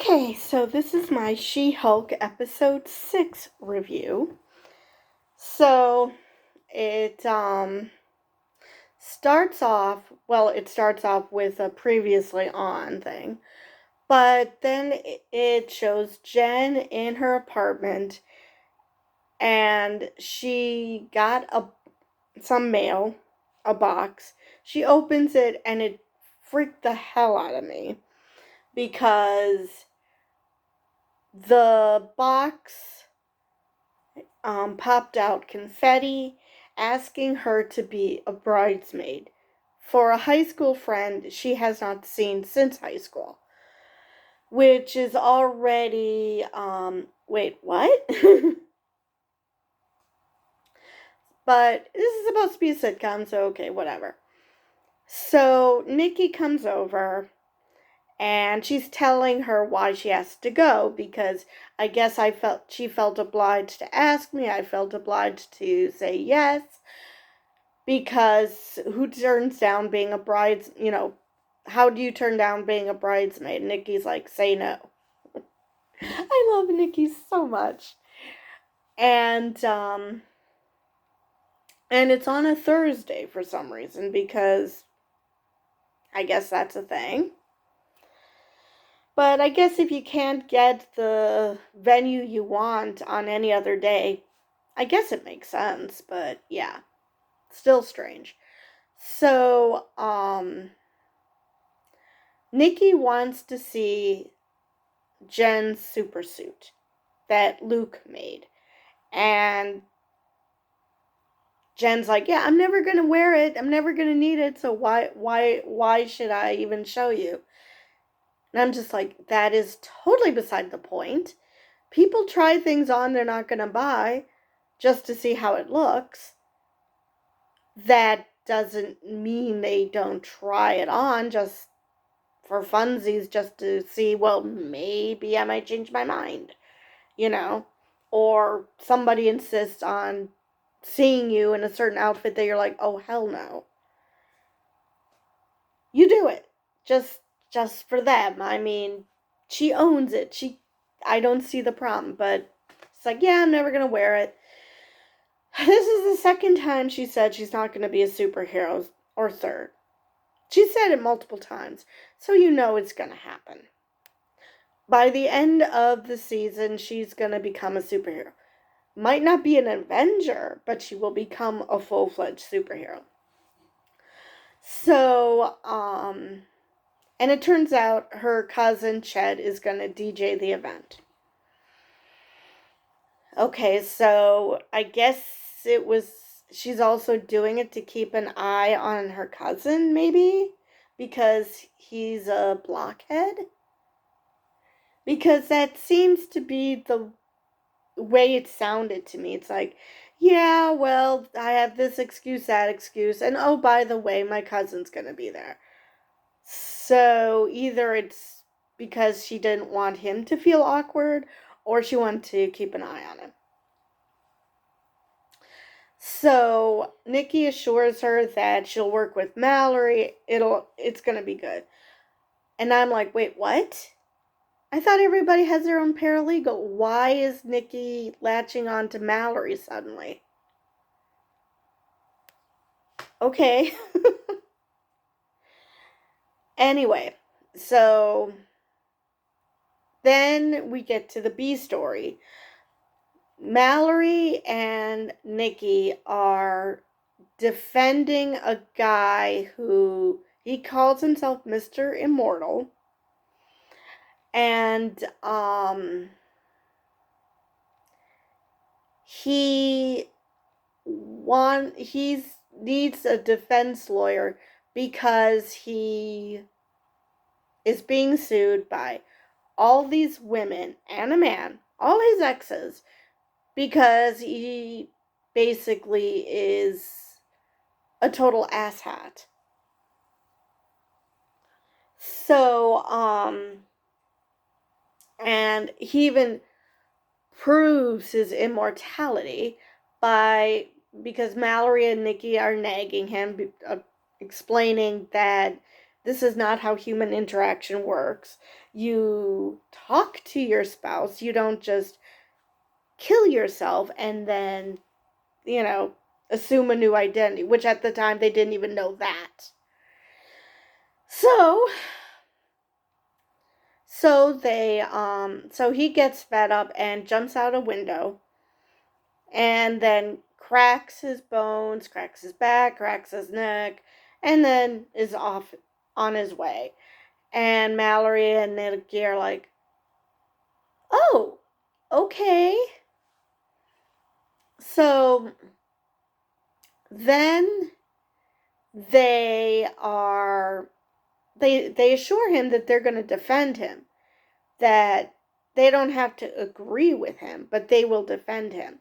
Okay, so this is my She-Hulk episode 6 review. So it starts off with a previously on thing, but then it shows Jen in her apartment and she got some mail, a box. She opens it and it freaked the hell out of me because the box popped out confetti asking her to be a bridesmaid for a high school friend she has not seen since high school, which is already, wait, what? But this is supposed to be a sitcom, so okay, whatever. So Nikki comes over and she's telling her why she has to go because I guess she felt obliged to ask me. I felt obliged to say yes because who turns down being a how do you turn down being a bridesmaid? Nikki's like, say no. I love Nikki so much. And and it's on a Thursday for some reason because I guess that's a thing. But I guess if you can't get the venue you want on any other day, I guess it makes sense, but yeah, still strange. So, Nikki wants to see Jen's super suit that Luke made. And Jen's like, "Yeah, I'm never going to wear it. I'm never going to need it. So why should I even show you?" And I'm just like, that is totally beside the point. People try things on they're not going to buy just to see how it looks. That doesn't mean they don't try it on just for funsies, just to see, well, maybe I might change my mind, you know? Or somebody insists on seeing you in a certain outfit that you're like, oh, hell no. You do it. Just for them. I mean, she owns it. I don't see the problem, but it's like, yeah, I'm never going to wear it. This is the second time she said she's not going to be a superhero, or third. She said it multiple times, so you know it's going to happen. By the end of the season, she's going to become a superhero. Might not be an Avenger, but she will become a full-fledged superhero. So, and it turns out her cousin Ched is going to DJ the event. Okay, so I guess she's also doing it to keep an eye on her cousin, maybe? Because he's a blockhead? Because that seems to be the way it sounded to me. It's like, yeah, well, I have this excuse, that excuse, and oh, by the way, my cousin's gonna be there. So either it's because she didn't want him to feel awkward, or she wanted to keep an eye on him. So Nikki assures her that she'll work with Mallory. It's gonna be good. And I'm like, wait, what? I thought everybody has their own paralegal. Why is Nikki latching on to Mallory suddenly? Okay. Anyway, so then we get to the B story. Mallory and Nikki are defending a guy who he calls himself Mr. Immortal. And he needs a defense lawyer because he is being sued by all these women and a man, all his exes, because he basically is a total asshat. So, and he even proves his immortality because Mallory and Nikki are nagging him, explaining that This is not how human interaction works. You talk to your spouse. You don't just kill yourself and then, assume a new identity, which at the time they didn't even know that. So he gets fed up and jumps out a window and then cracks his bones, cracks his back, cracks his neck, and then is off on his way. And Mallory and Nikki are like, oh, okay. So then they assure him that they're going to defend him, that they don't have to agree with him, but they will defend him.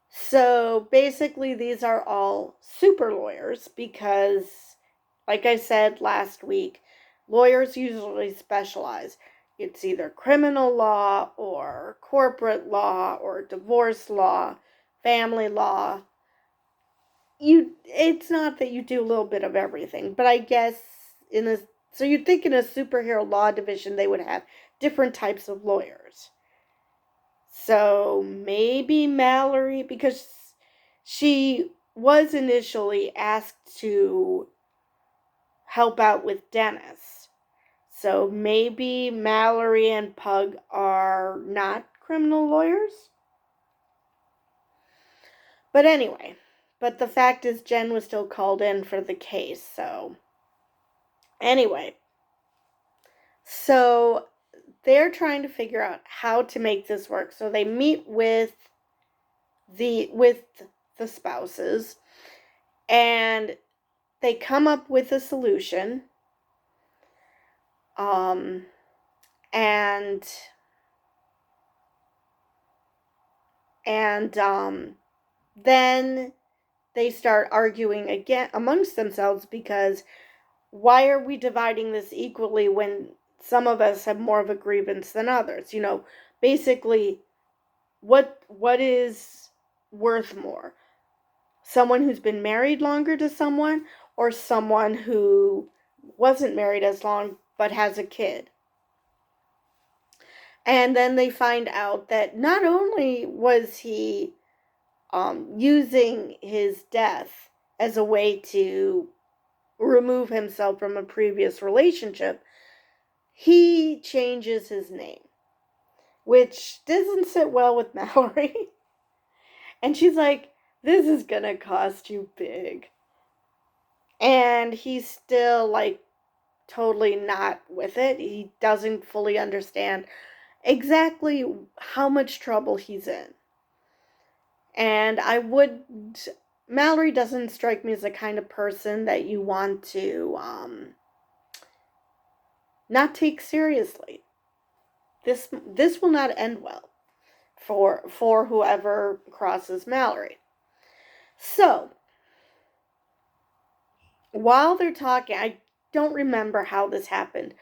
So basically, these are all super lawyers because, like I said last week, lawyers usually specialize. It's either criminal law or corporate law or divorce law, family law. It's not that you do a little bit of everything, but I guess so you'd think in a superhero law division they would have different types of lawyers. So maybe Mallory, because she was initially asked to help out with Dennis. So maybe Mallory and Pug are not criminal lawyers? But anyway, the fact is Jen was still called in for the case, so anyway. So they're trying to figure out how to make this work. So they meet with the spouses and they come up with a solution. Then they start arguing again amongst themselves because why are we dividing this equally when some of us have more of a grievance than others? Basically, what is worth more? Someone who's been married longer to someone or someone who wasn't married as long but has a kid? And then they find out that not only was he using his death as a way to remove himself from a previous relationship, he changes his name, which doesn't sit well with Mallory. And she's like, this is gonna cost you big. And he's still like totally not with it. He doesn't fully understand exactly how much trouble he's in. And Mallory doesn't strike me as the kind of person that you want to not take seriously. This will not end well for whoever crosses Mallory. So while they're talking, I don't remember how this happened.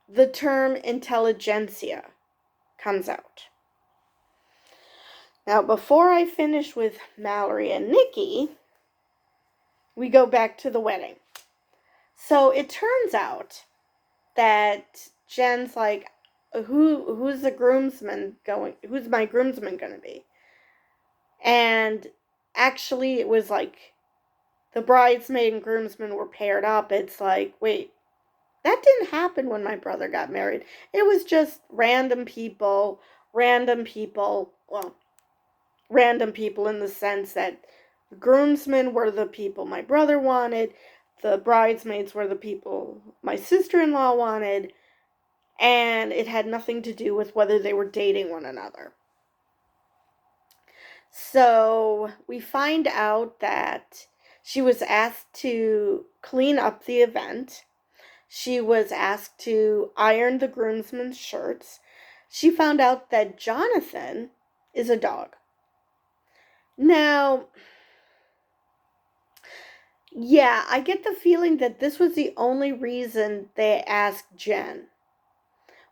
The term intelligentsia comes out. Now, before I finish with Mallory and Nikki, we go back to the wedding. So it turns out that Jen's like, who's the groomsman going? Who's my groomsman going to be? And actually, it was like the bridesmaid and groomsman were paired up. It's like, wait, that didn't happen when my brother got married. It was just random people. Well, random people in the sense that the groomsmen were the people my brother wanted, the bridesmaids were the people my sister-in-law wanted, and it had nothing to do with whether they were dating one another. So we find out that she was asked to clean up the event. She was asked to iron the groomsmen's shirts. She found out that Jonathan is a dog. Now, yeah, I get the feeling that this was the only reason they asked Jen,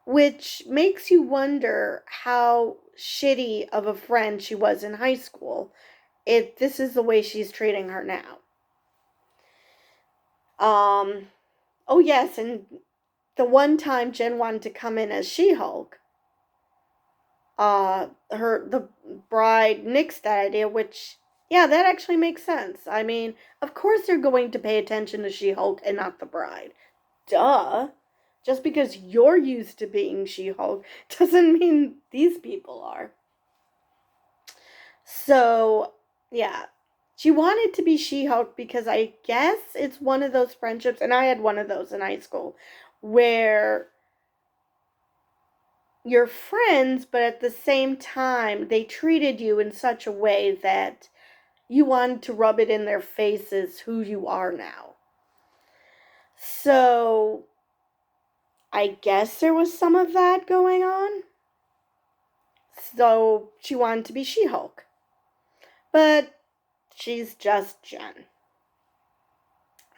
which makes you wonder how shitty of a friend she was in high school if this is the way she's treating her now. Oh, yes, and the one time Jen wanted to come in as She-Hulk, the bride nixed that idea, which, yeah, that actually makes sense. I mean, of course they're going to pay attention to She-Hulk and not the bride. Duh. Just because you're used to being She-Hulk doesn't mean these people are. So, yeah. She wanted to be She-Hulk because I guess it's one of those friendships, and I had one of those in high school, where you're friends, but at the same time, they treated you in such a way that you wanted to rub it in their faces who you are now. So, I guess there was some of that going on. So, she wanted to be She-Hulk. But she's just Jen.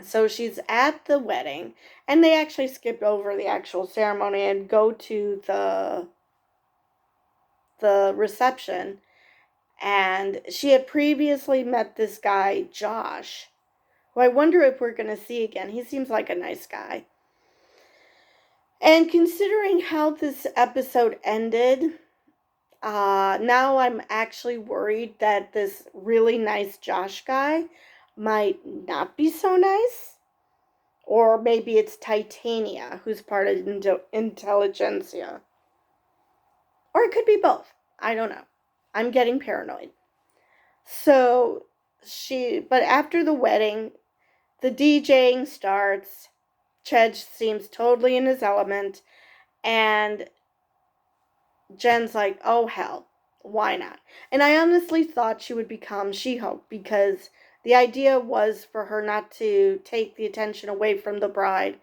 So she's at the wedding, and they actually skip over the actual ceremony and go to the reception. And she had previously met this guy, Josh, who I wonder if we're going to see again. He seems like a nice guy. And considering how this episode ended, now I'm actually worried that this really nice Josh guy might not be so nice. Or maybe it's Titania, who's part of Intelligentsia. Or it could be both. I don't know. I'm getting paranoid. So, but after the wedding, the DJing starts. Chej seems totally in his element. And Jen's like, oh hell, why not? And I honestly thought she would become She-Hulk because the idea was for her not to take the attention away from the bride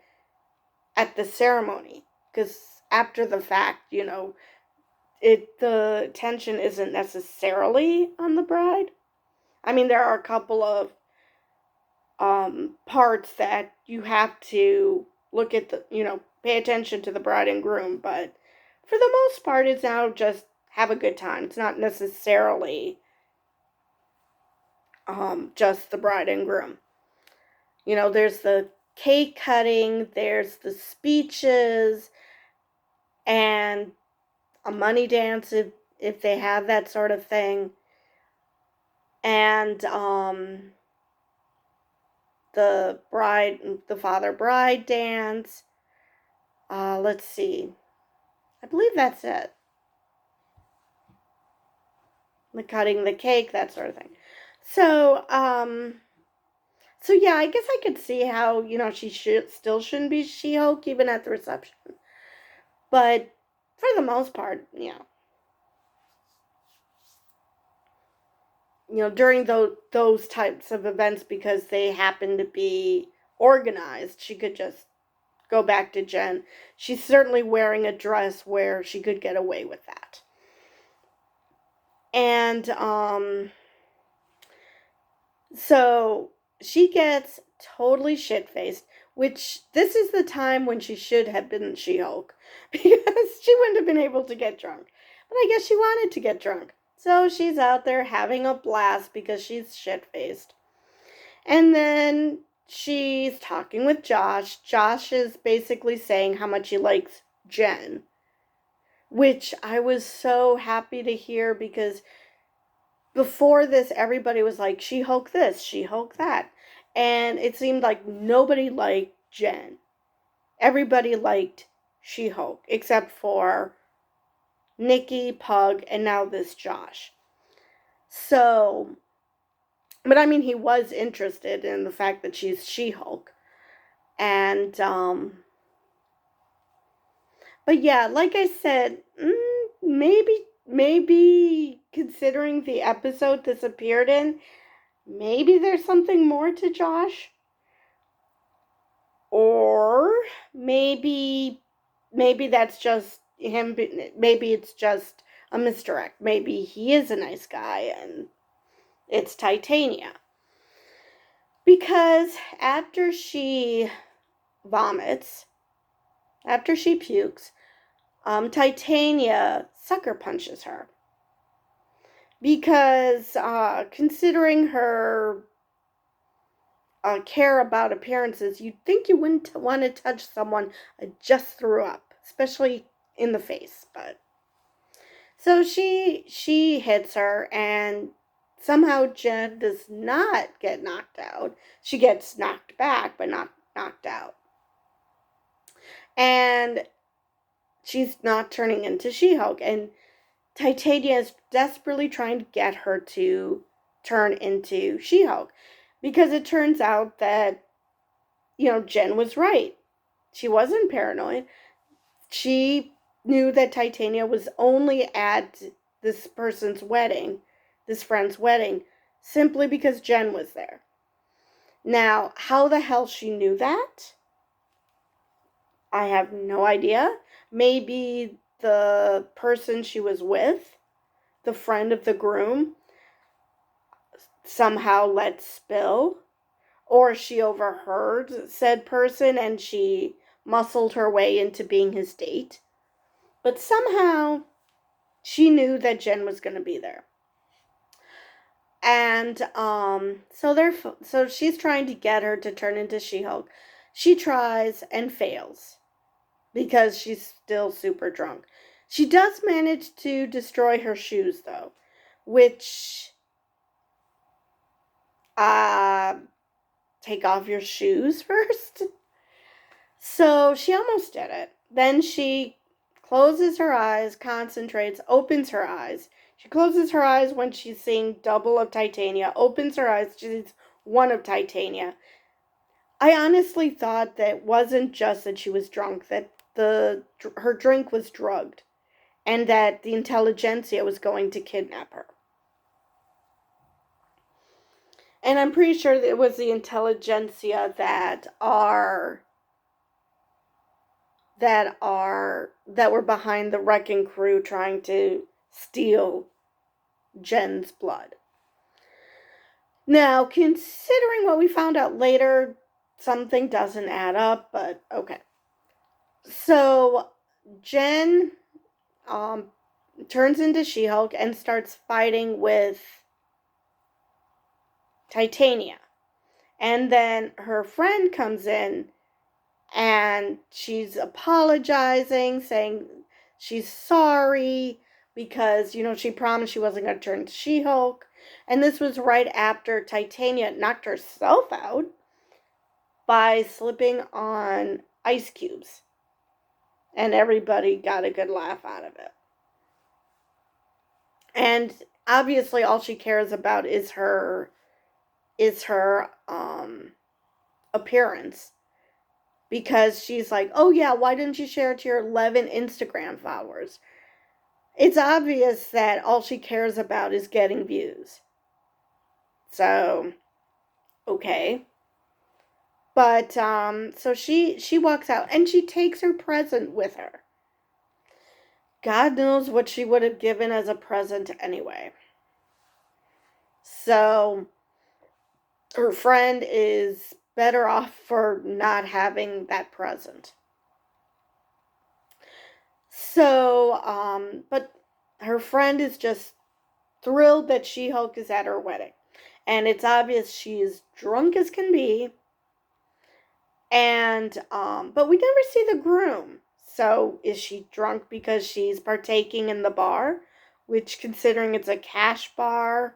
at the ceremony. Because after the fact, the attention isn't necessarily on the bride. I mean, there are a couple of parts that you have to look at pay attention to the bride and groom, but for the most part, it's now just have a good time. It's not necessarily just the bride and groom. There's the cake cutting, there's the speeches, and a money dance if they have that sort of thing. And the father-bride dance. Let's see. I believe that's it. The cutting the cake, that sort of thing. So yeah, I guess I could see how, she still shouldn't be She-Hulk even at the reception. But for the most part, during those types of events, because they happen to be organized, she could just go back to Jen. She's certainly wearing a dress where she could get away with that. And so she gets totally shit-faced, which this is the time when she should have been She-Hulk, because she wouldn't have been able to get drunk. But I guess she wanted to get drunk. So she's out there having a blast because she's shit-faced. And then she's talking with Josh. Josh is basically saying how much he likes Jen, which I was so happy to hear because before this, everybody was like, She-Hulk this, She-Hulk that. And it seemed like nobody liked Jen. Everybody liked She-Hulk, except for Nikki, Pug, and now this Josh. So, but I mean, he was interested in the fact that she's She-Hulk. And, but yeah, like I said, maybe considering the episode this appeared in, maybe there's something more to Josh. Or maybe that's just him. Maybe it's just a misdirect. Maybe he is a nice guy and it's Titania. Because after she vomits, after she pukes, Titania sucker punches her. Because considering her care about appearances, you'd think you wouldn't want to touch someone who just threw up, especially in the face. But so she hits her, and somehow Jen does not get knocked out. She gets knocked back, but not knocked out. And she's not turning into She-Hulk, and Titania is desperately trying to get her to turn into She-Hulk, because it turns out that, Jen was right. She wasn't paranoid. She knew that Titania was only at this person's wedding, this friend's wedding, simply because Jen was there. Now, how the hell she knew that? I have no idea. Maybe the person she was with, the friend of the groom, somehow let spill, or she overheard said person and she muscled her way into being his date. But somehow she knew that Jen was going to be there. And so she's trying to get her to turn into She-Hulk. She tries and fails because she's still super drunk. She does manage to destroy her shoes, though, which take off your shoes first. So she almost did it. Then she closes her eyes, concentrates, opens her eyes. She closes her eyes when she's seeing double of Titania, opens her eyes, she sees one of Titania. I honestly thought that it wasn't just that she was drunk, that her drink was drugged, and that the intelligentsia was going to kidnap her. And I'm pretty sure that it was the intelligentsia that were behind the wrecking crew trying to steal Jen's blood. Now, considering what we found out later, something doesn't add up, but okay. So Jen turns into She-Hulk and starts fighting with Titania. And then her friend comes in and she's apologizing, saying she's sorry because, she promised she wasn't going to turn to She-Hulk. And this was right after Titania knocked herself out by slipping on ice cubes. And everybody got a good laugh out of it. And obviously all she cares about is her appearance. Because she's like, oh yeah, why didn't you share it to your 11 Instagram followers? It's obvious that all she cares about is getting views. So, okay. But, so she walks out and she takes her present with her. God knows what she would have given as a present anyway. So, her friend is better off for not having that present. So, but her friend is just thrilled that She-Hulk is at her wedding. And it's obvious she is drunk as can be. And, but we never see the groom. So, is she drunk because she's partaking in the bar? Which, considering it's a cash bar,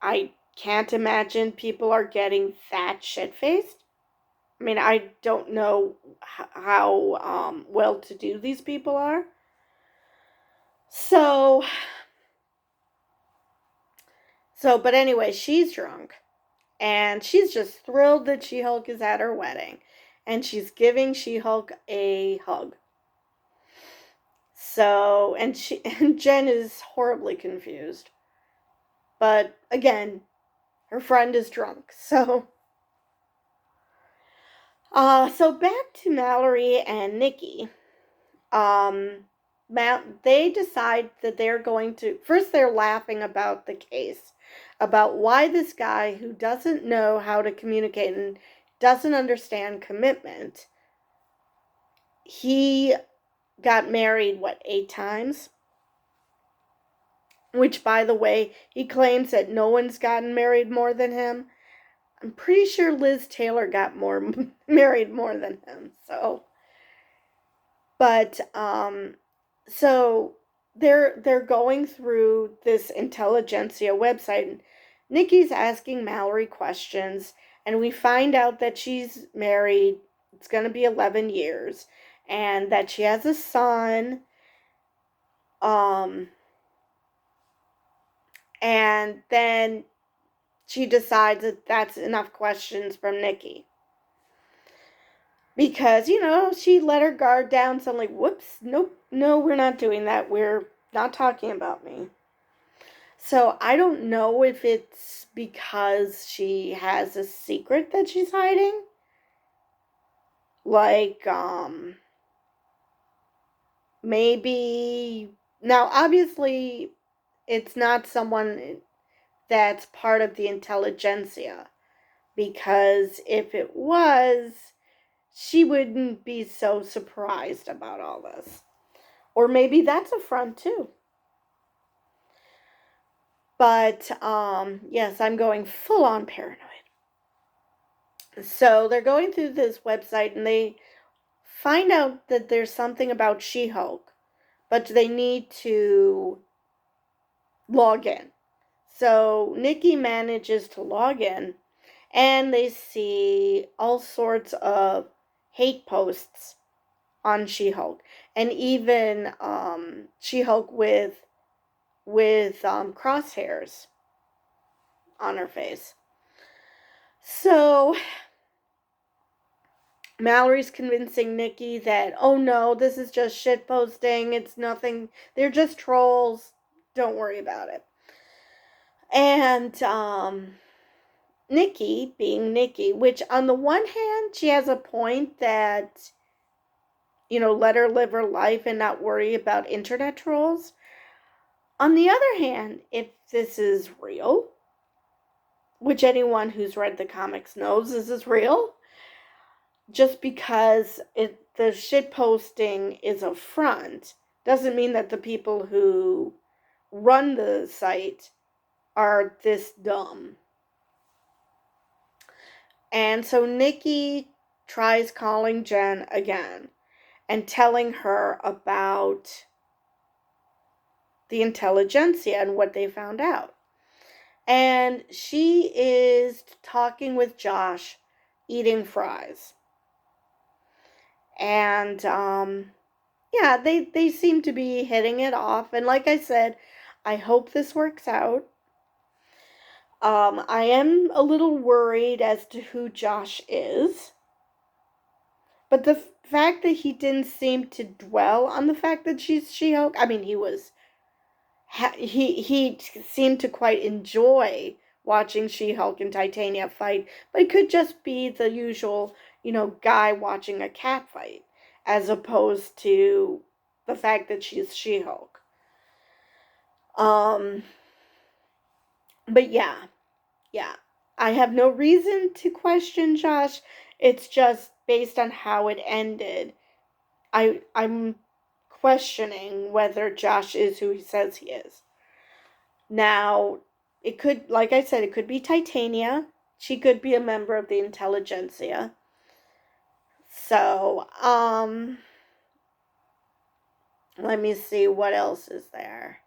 I can't imagine people are getting that shit-faced. I mean, I don't know how well-to-do these people are. So, but anyway, she's drunk. And she's just thrilled that She-Hulk is at her wedding. And she's giving She-Hulk a hug. So, and Jen is horribly confused. But, again, her friend is drunk. So back to Mallory and Nikki. They decide that they're going to... First, they're laughing about the case. About why this guy who doesn't know how to communicate and doesn't understand commitment, he got married, 8 times? Which, by the way, he claims that no one's gotten married more than him. I'm pretty sure Liz Taylor got married more than him. So, but so they're going through this intelligentsia website, and Nikki's asking Mallory questions, and we find out that she's married. It's going to be 11 years, and that she has a son. And then she decides that that's enough questions from Nikki. Because, she let her guard down, suddenly, whoops, nope, no, we're not doing that. We're not talking about me. So I don't know if it's because she has a secret that she's hiding. Like, maybe. Now, obviously, it's not someone that's part of the intelligentsia. Because if it was, she wouldn't be so surprised about all this. Or maybe that's a front too. But, yes, I'm going full on paranoid. So they're going through this website and they find out that there's something about She-Hulk, but they need to log in. So Nikki manages to log in, and they see all sorts of hate posts on She-Hulk, and even She-Hulk with crosshairs on her face. So Mallory's convincing Nikki that, oh no, this is just shit posting. It's nothing. They're just trolls. Don't worry about it. And Nikki, being Nikki, which on the one hand, she has a point that, let her live her life and not worry about internet trolls. On the other hand, if this is real, which anyone who's read the comics knows this is real, just because the shit posting is a front doesn't mean that the people who run the site are this dumb. And so Nikki tries calling Jen again and telling her about the intelligentsia and what they found out. And she is talking with Josh, eating fries. And, yeah, they seem to be hitting it off. And like I said, I hope this works out. I am a little worried as to who Josh is. But the fact that he didn't seem to dwell on the fact that she's She-Hulk, I mean, he seemed to quite enjoy watching She-Hulk and Titania fight, but it could just be the usual, guy watching a cat fight, as opposed to the fact that she's She-Hulk. But yeah, I have no reason to question Josh. It's just based on how it ended. I'm questioning whether Josh is who he says he is. Now, it could, like I said, it could be Titania. She could be a member of the intelligentsia. So, let me see what else is there.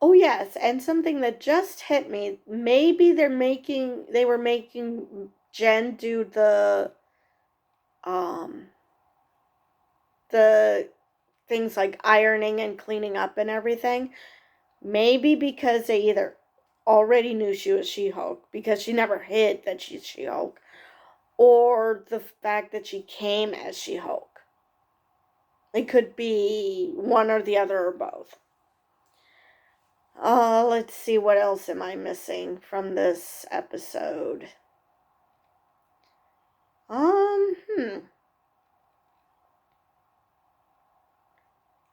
Oh yes, and something that just hit me. Maybe they were making Jen do the things like ironing and cleaning up and everything. Maybe because they either already knew she was She-Hulk, because she never hid that she's She-Hulk, or the fact that she came as She-Hulk. It could be one or the other or both. Let's see, what else am I missing from this episode?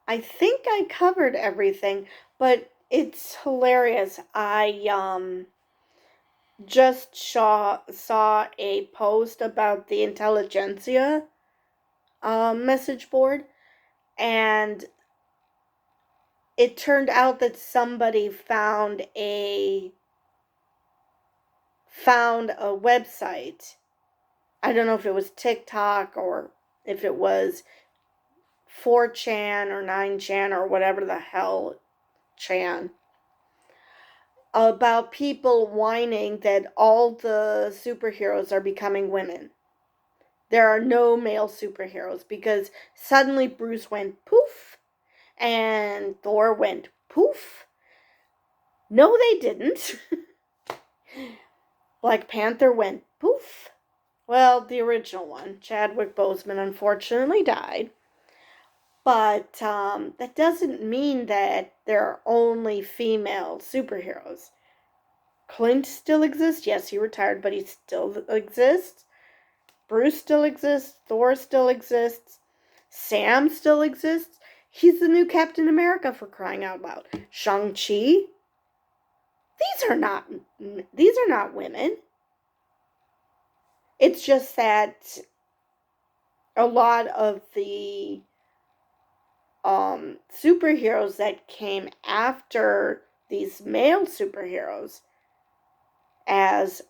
I think I covered everything, but it's hilarious. I just saw a post about the intelligentsia message board, and it turned out that somebody found a website. I don't know if it was TikTok or if it was 4chan or 9chan or whatever the hell chan, about people whining that all the superheroes are becoming women. There are no male superheroes because suddenly Bruce went poof and Thor went poof. No, they didn't. Black Panther went poof. Well, the original one, Chadwick Boseman, unfortunately died. But that doesn't mean that there are only female superheroes. Clint still exists. Yes, he retired, but he still exists. Bruce still exists. Thor still exists. Sam still exists. He's the new Captain America, for crying out loud. Shang-Chi. These are not women. It's just that a lot of the superheroes that came after these male superheroes as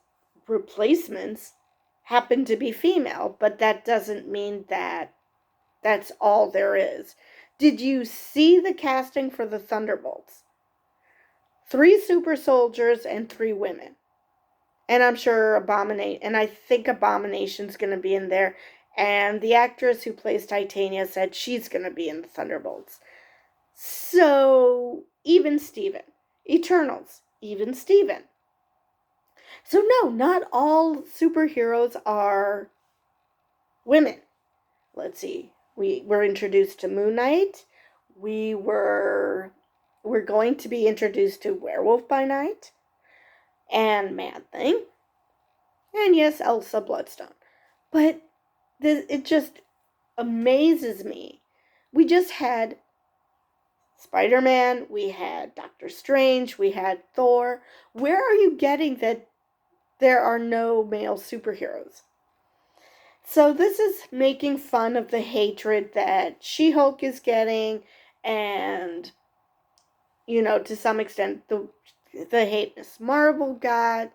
replacements happen to be female, but that doesn't mean that that's all there is. Did you see the casting for the Thunderbolts? 3 super soldiers and 3 women. And I'm sure I think Abomination's going to be in there. And the actress who plays Titania said she's going to be in the Thunderbolts. So, even Steven. Eternals, even Steven. So no, not all superheroes are women. Let's see. We were introduced to Moon Knight. We're going to be introduced to Werewolf by Night and Man-Thing. And yes, Elsa Bloodstone. But it just amazes me. We just had Spider-Man, we had Doctor Strange, we had Thor. Where are you getting that there are no male superheroes? So this is making fun of the hatred that She-Hulk is getting, and, to some extent, the hate Miss Marvel got,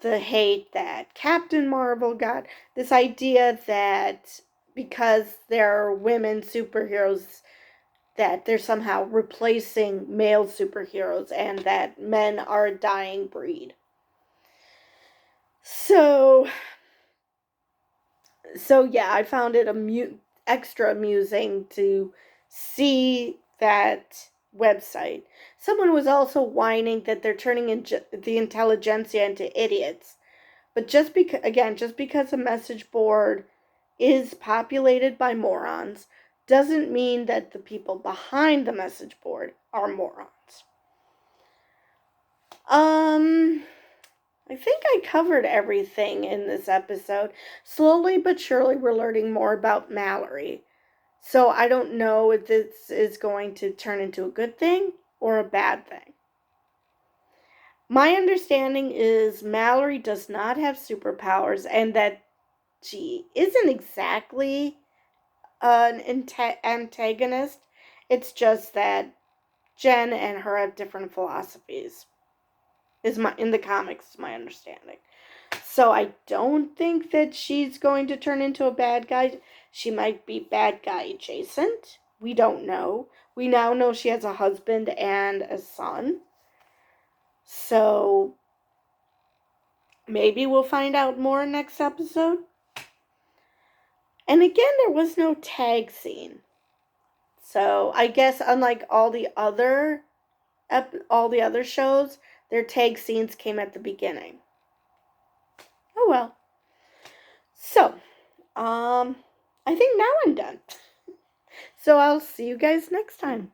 the hate that Captain Marvel got, this idea that because there are women superheroes, that they're somehow replacing male superheroes and that men are a dying breed. So yeah, I found it extra amusing to see that website. Someone was also whining that they're turning the intelligentsia into idiots. But just because a message board is populated by morons doesn't mean that the people behind the message board are morons. I think I covered everything in this episode. Slowly but surely we're learning more about Mallory. So I don't know if this is going to turn into a good thing or a bad thing. My understanding is Mallory does not have superpowers and that she isn't exactly an antagonist. It's just that Jen and her have different philosophies. In the comics, my understanding. So I don't think that she's going to turn into a bad guy. She might be bad guy adjacent. We don't know. We now know she has a husband and a son. So maybe we'll find out more next episode. And again, there was no tag scene. So I guess unlike all the other shows, their tag scenes came at the beginning. Oh well. So, I think now I'm done. So I'll see you guys next time.